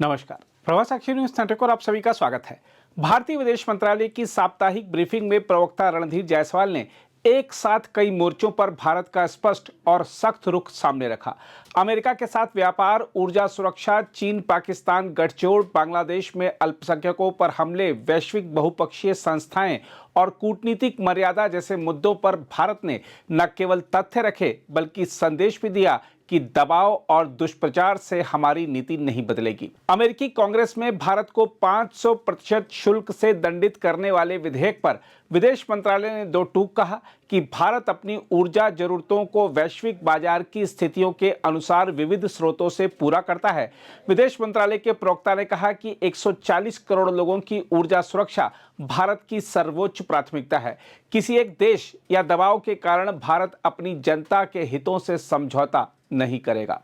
नमस्कार। प्रवास action news network और आप सभी का स्वागत है। भारतीय विदेश मंत्रालय की साप्ताहिक ब्रीफिंग में प्रवक्ता रणधीर जायसवाल ने एक साथ कई मोर्चों पर भारत का स्पष्ट और सख्त रुख सामने रखा। अमेरिका के साथ व्यापार, ऊर्जा सुरक्षा, चीन पाकिस्तान गठजोड़, बांग्लादेश में अल्पसंख्यकों पर हमले, वैश्विक बहुपक्षीय संस्थाएं और कूटनीतिक मर्यादा जैसे मुद्दों पर भारत ने न केवल तथ्य रखे बल्कि संदेश भी दिया कि दबाव और दुष्प्रचार से हमारी नीति नहीं बदलेगी। अमेरिकी कांग्रेस में भारत को 500% शुल्क से दंडित करने वाले विधेयक पर विदेश मंत्रालय ने दो टूक कहा कि भारत अपनी ऊर्जा जरूरतों को वैश्विक बाजार की स्थितियों के अनुसार विविध स्रोतों से पूरा करता है। विदेश मंत्रालय के प्रवक्ता ने कहा कि 140 करोड़ लोगों की ऊर्जा सुरक्षा भारत की सर्वोच्च प्राथमिकता है। किसी एक देश या दबाव के कारण भारत अपनी जनता के हितों से समझौता नहीं करेगा।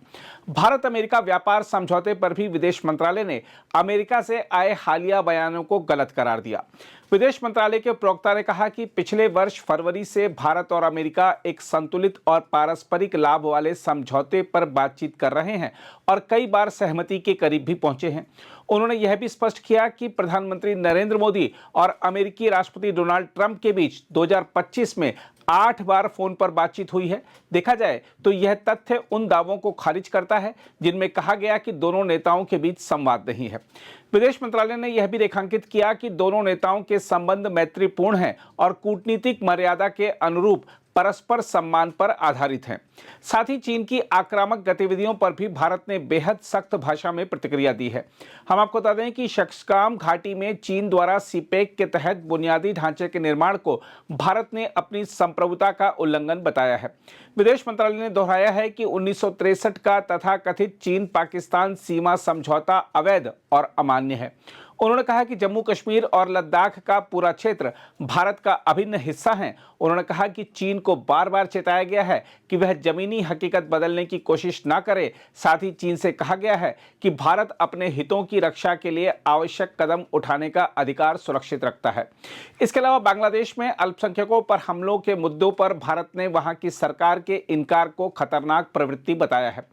भारत अमेरिका व्यापार समझौते पर भी विदेश मंत्रालय ने अमेरिका से आए हालिया बयानों को गलत करार दिया। विदेश मंत्रालय के प्रवक्ता ने कहा कि पिछले वर्ष फरवरी से भारत और अमेरिका एक संतुलित और पारस्परिक लाभ वाले समझौते पर बातचीत कर रहे हैं और कई बार सहमति के करीब भी पहुंचे हैं। उन्होंने यह भी स्पष्ट किया कि प्रधानमंत्री नरेंद्र मोदी और अमेरिकी राष्ट्रपति डोनाल्ड ट्रंप के बीच 2025 में 8 बार फोन पर बातचीत हुई है। देखा जाए तो यह तथ्य उन दावों को खारिज करता है जिनमें कहा गया कि दोनों नेताओं के बीच संवाद नहीं है। विदेश मंत्रालय ने यह भी रेखांकित किया कि दोनों नेताओं के संबंध मैत्रीपूर्ण हैं और कूटनीतिक मर्यादा के अनुरूप परस्पर सम्मान पर आधारित हैं। साथ ही चीन की आक्रामक गतिविधियों पर भी भारत ने बेहद सख्त भाषा में प्रतिक्रिया दी है। हम आपको बता दें कि शक्सगाम घाटी में चीन द्वारा सीपेक के तहत बुनियादी ढांचे के निर्माण को भारत ने अपनी संप्रभुता का उल्लंघन बताया है। विदेश मंत्रालय ने दोहराया है कि 1963 का तथाकथित चीन पाकिस्तान सीमा समझौता अवैध और अमान्य है। उन्होंने कहा कि जम्मू कश्मीर और लद्दाख का पूरा क्षेत्र भारत का अभिन्न हिस्सा है। उन्होंने कहा कि चीन को बार बार चेताया गया है कि वह जमीनी हकीकत बदलने की कोशिश न करे। साथ ही चीन से कहा गया है कि भारत अपने हितों की रक्षा के लिए आवश्यक कदम उठाने का अधिकार सुरक्षित रखता है। इसके अलावा बांग्लादेश में अल्पसंख्यकों पर हमलों के मुद्दों पर भारत ने वहां की सरकार के इनकार को खतरनाक प्रवृत्ति बताया है।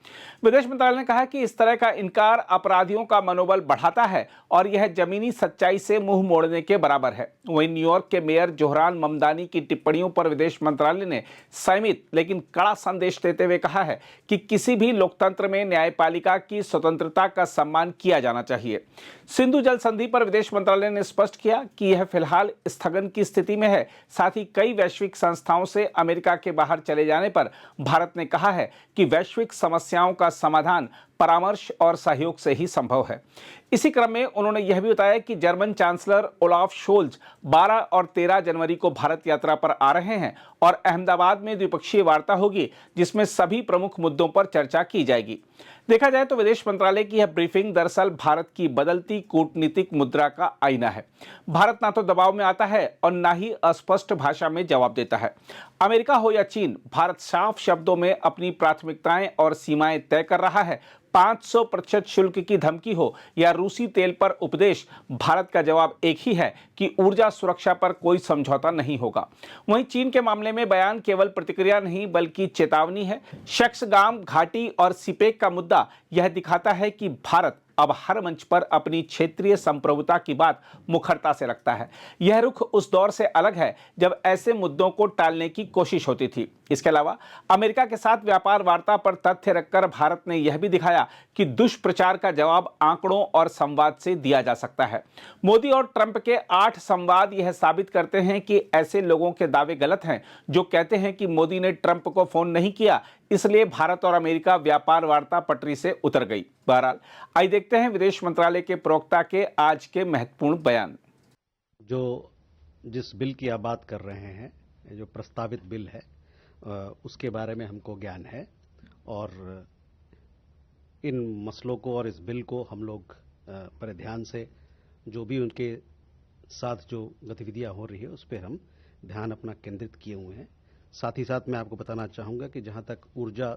विदेश मंत्रालय ने कहा कि इस तरह का इनकार अपराधियों का मनोबल बढ़ाता है और यह जमीनी सच्चाई से मुंह मोड़ने के बराबर है। वहीं न्यूयॉर्क के मेयर जोहरान ममदानी की टिप्पणियों पर विदेश मंत्रालय ने संयमित लेकिन कड़ा संदेश देते हुए कहा है कि किसी भी लोकतंत्र में न्यायपालिका की स्वतंत्रता का सम्मान किया जाना चाहिए। सिंधु जल संधि पर विदेश मंत्रालय ने स्पष्ट किया कि यह फिलहाल स्थगन की स्थिति में है। साथ ही कई वैश्विक संस्थाओं से अमेरिका के बाहर चले जाने पर भारत ने कहा है कि वैश्विक समस्याओं का समाधान परामर्श और सहयोग से ही संभव है। इसी क्रम में उन्होंने यह भी बताया कि जर्मन चांसलर ओलाफ शोल्ज 12 और 13 जनवरी को भारत यात्रा पर आ रहे हैं और अहमदाबाद में द्विपक्षीय वार्ता होगी जिसमें सभी प्रमुख मुद्दों पर चर्चा की जाएगी। देखा जाए तो विदेश मंत्रालय की यह ब्रीफिंग दरअसल भारत की बदलती कूटनीतिक मुद्रा का आईना है। भारत ना तो दबाव में आता है और ना ही अस्पष्ट भाषा में जवाब देता है। अमेरिका हो या चीन, भारत साफ शब्दों में अपनी प्राथमिकताएं और सीमाएं तय कर रहा है। 500% शुल्क की धमकी हो या रूसी तेल पर उपदेश, भारत का जवाब एक ही है कि ऊर्जा सुरक्षा पर कोई समझौता नहीं होगा। वहीं चीन के मामले में बयान केवल प्रतिक्रिया नहीं बल्कि चेतावनी है। शक्सगाम घाटी और सिपेक का मुद्दा यह दिखाता है कि भारत अब हर मंच पर अपनी क्षेत्रीय संप्रभुता की बात मुखरता से रखता है। यह रुख उस दौर से अलग है जब ऐसे मुद्दों को टालने की कोशिश होती थी। इसके अलावा अमेरिका के साथ व्यापार वार्ता पर तथ्य रखकर भारत ने यह भी दिखाया कि दुष्प्रचार का जवाब आंकड़ों और संवाद से दिया जा सकता है। मोदी और ट्रंप के 8 संवाद यह साबित करते हैं कि ऐसे लोगों के दावे गलत हैं जो कहते हैं कि मोदी ने ट्रंप को फोन नहीं किया इसलिए भारत और अमेरिका व्यापार वार्ता पटरी से उतर गई। बहरहाल आइए देखते हैं विदेश मंत्रालय के प्रवक्ता के आज के महत्वपूर्ण बयान। जो जिस बिल की आप बात कर रहे हैं, जो प्रस्तावित बिल है, उसके बारे में हमको ज्ञान है और इन मसलों को और इस बिल को हम लोग बड़े ध्यान से, जो भी उनके साथ जो गतिविधियां हो रही है उस पर हम ध्यान अपना केंद्रित किए हुए हैं। साथ ही साथ मैं आपको बताना चाहूँगा कि जहाँ तक ऊर्जा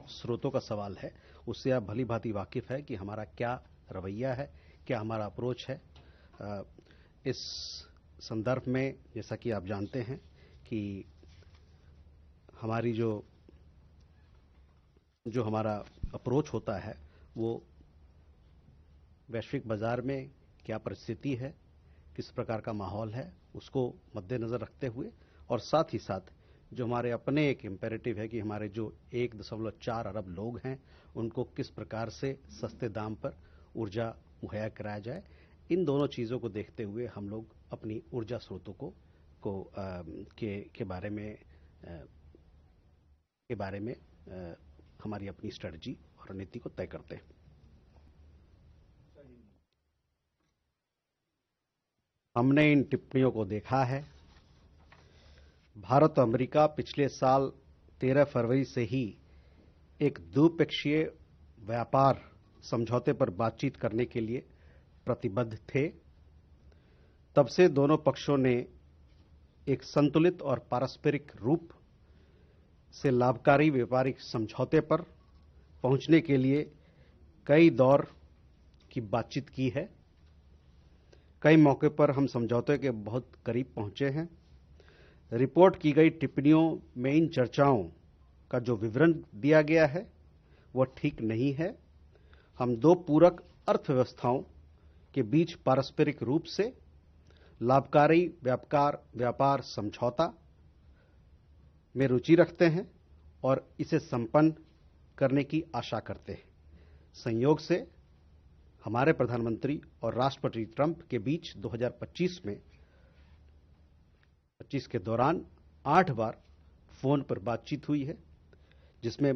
स्रोतों का सवाल है उससे आप भली भांति वाकिफ़ है कि हमारा क्या रवैया है, क्या हमारा अप्रोच है। इस संदर्भ में जैसा कि आप जानते हैं कि हमारी जो हमारा अप्रोच होता है वो वैश्विक बाजार में क्या परिस्थिति है, किस प्रकार का माहौल है, उसको मद्देनजर रखते हुए, और साथ ही साथ जो हमारे अपने एक इम्पेरेटिव है कि हमारे जो 1.4 अरब लोग हैं उनको किस प्रकार से सस्ते दाम पर ऊर्जा मुहैया कराया जाए, इन दोनों चीज़ों को देखते हुए हम लोग अपनी ऊर्जा स्रोतों के बारे में हमारी अपनी स्ट्रेटजी और रणनीति को तय करते हैं। हमने इन टिप्पणियों को देखा है। भारत और अमेरिका पिछले साल 13 फरवरी से ही एक द्विपक्षीय व्यापार समझौते पर बातचीत करने के लिए प्रतिबद्ध थे। तब से दोनों पक्षों ने एक संतुलित और पारस्परिक रूप से लाभकारी व्यापारिक समझौते पर पहुंचने के लिए कई दौर की बातचीत की है। कई मौके पर हम समझौते के बहुत करीब पहुंचे हैं। रिपोर्ट की गई टिप्पणियों में इन चर्चाओं का जो विवरण दिया गया है वह ठीक नहीं है। हम दो पूरक अर्थव्यवस्थाओं के बीच पारस्परिक रूप से लाभकारी व्यापार समझौता में रुचि रखते हैं और इसे संपन्न करने की आशा करते हैं। संयोग से हमारे प्रधानमंत्री और राष्ट्रपति ट्रंप के बीच 2025 के दौरान 8 बार फोन पर बातचीत हुई है, जिसमें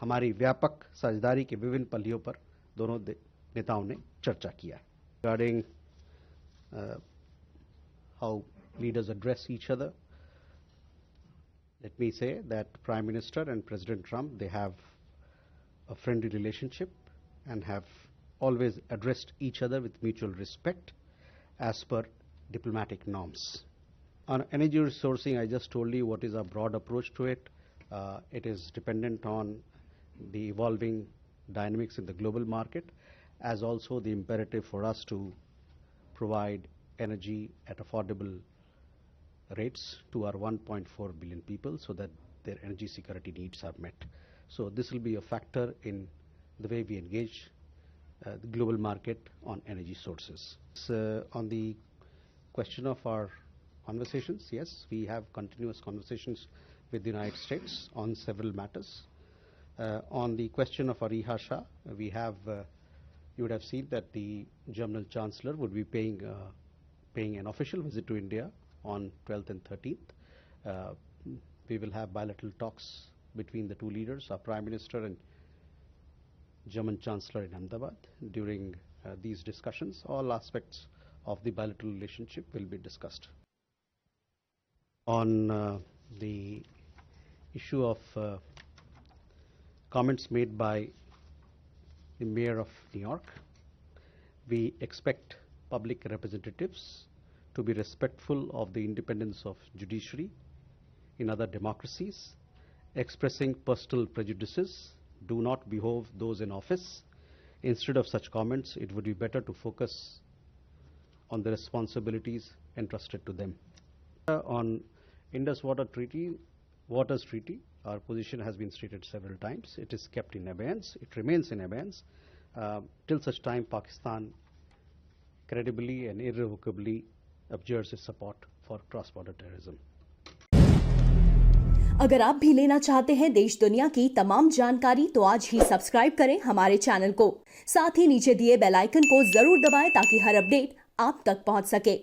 हमारी व्यापक साझेदारी के विभिन्न पहलुओं पर दोनों नेताओं ने चर्चा किया है। Regarding how leaders address each other, let me say that Prime Minister and President Trump, they have a friendly relationship and have always addressed each other with mutual respect as per diplomatic norms. On energy resourcing, I just told you what is our broad approach to it. It is dependent on the evolving dynamics in the global market, as also the imperative for us to provide energy at affordable rates to our 1.4 billion people so that their energy security needs are met. So this will be a factor in the way we engage the global market on energy sources. On the question of our conversations, yes, we have continuous conversations with the United States on several matters. On the question of Ariha Shah, we have, you would have seen that the German Chancellor would be paying an official visit to India on 12th and 13th. We will have bilateral talks between the two leaders, our Prime Minister and German Chancellor in Ahmedabad. During these discussions, all aspects of the bilateral relationship will be discussed. On the issue of comments made by the Mayor of New York, we expect public representatives to be respectful of the independence of judiciary in other democracies. Expressing personal prejudices do not behove those in office. Instead of such comments, it would be better to focus on the responsibilities entrusted to them. On Indus Waters Treaty, our position has been stated several times. It is kept in abeyance. It remains in abeyance till such time Pakistan credibly and irrevocably abjures its support for cross-border terrorism. अगर आप भी लेना चाहते हैं देश दुनिया की तमाम जानकारी तो आज ही सब्सक्राइब करें हमारे चैनल को। साथ ही नीचे दिए बेल आइकन को जरूर दबाएं ताकि हर अपडेट आप तक पहुंच सके।